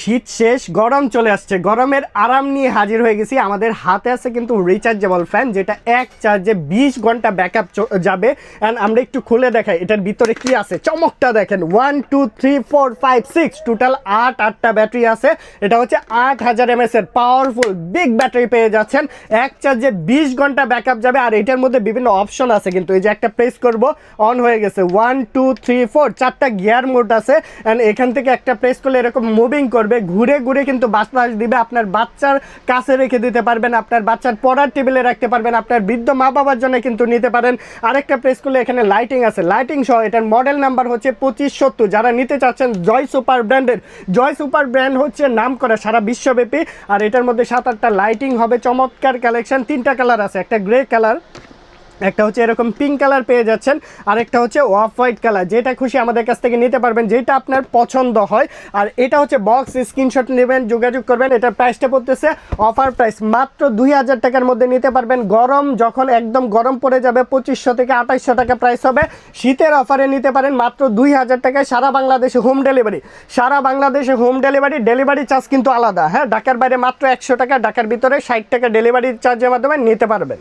শীত শেষ, গরম চলে আসছে। গরমের আরাম নিয়ে হাজির হয়ে গেছি। আমাদের হাতে আছে কিন্তু রিচার্জেবল ফ্যান, যেটা এক চার্জে 20 ঘন্টা ব্যাকআপ যাবে। অ্যান্ড আমরা একটু খুলে দেখাই এটার ভিতরে কি আছে। চমকটা দেখেন, 1 2 3 4 5 6 টোটাল আটটা ব্যাটারি আছে। এটা হচ্ছে 8000 mAh এর পাওয়ারফুল বিগ ব্যাটারি পেয়ে যাচ্ছেন। এক চার্জে 20 ঘন্টা ব্যাকআপ যাবে। আর এটার মধ্যে বিভিন্ন অপশন আছে, কিন্তু এই যে একটা প্রেস করব অন হয়ে গেছে। 1 2 3 4 চারটা গিয়ার মোড আছে। অ্যান্ড এখান থেকে একটা প্রেস করলে এরকম মুভিং করবে, ঘুরে ঘুরে কিন্তু বাতাস দিবে। আপনার বাচ্চার কাছে রেখে দিতে পারবেন, আপনার বাচ্চার পড়ার টেবিলে রাখতে পারবেন, আপনার বৃদ্ধ মা বাবার জন্য কিন্তু নিতে পারেন। আরেকটা প্রেস করলে এখানে লাইটিং আছে, লাইটিং সহ। এটার মডেল নাম্বার হচ্ছে 2570। যারা নিতে চাচ্ছেন জয় সুপার ব্র্যান্ডের, জয় সুপার ব্র্যান্ড হচ্ছে নাম করা সারা বিশ্বব্যাপী। আর এটার মধ্যে 7-8টা লাইটিং হবে, চমৎকার কালেকশন। 3টা কালার আছে, একটা গ্রে কালার, একটা হচ্ছে এরকম পিঙ্ক কালার পেয়ে যাচ্ছেন, আর একটা হচ্ছে অফ হোয়াইট কালার। যেটা খুশি আমাদের কাছ থেকে নিতে পারবেন, যেটা আপনার পছন্দ হয়। আর এটা হচ্ছে বক্স, স্ক্রিনশট নেবেন, যোগাযোগ করবেন। এটার প্রাইসটা পড়তেছে অফার প্রাইস মাত্র 2000 টাকার মধ্যে নিতে পারবেন। গরম যখন একদম গরম পড়ে যাবে 2500 থেকে 2800 টাকা প্রাইস হবে। শীতের অফারে নিতে পারেন মাত্র 2000 টাকায়, সারা বাংলাদেশে হোম ডেলিভারি। সারা বাংলাদেশে হোম ডেলিভারি, ডেলিভারি চার্জ কিন্তু আলাদা। হ্যাঁ, ঢাকার বাইরে মাত্র 100 টাকা, ঢাকার ভিতরে 60 টাকা ডেলিভারি চার্জের মাধ্যমে নিতে পারবেন।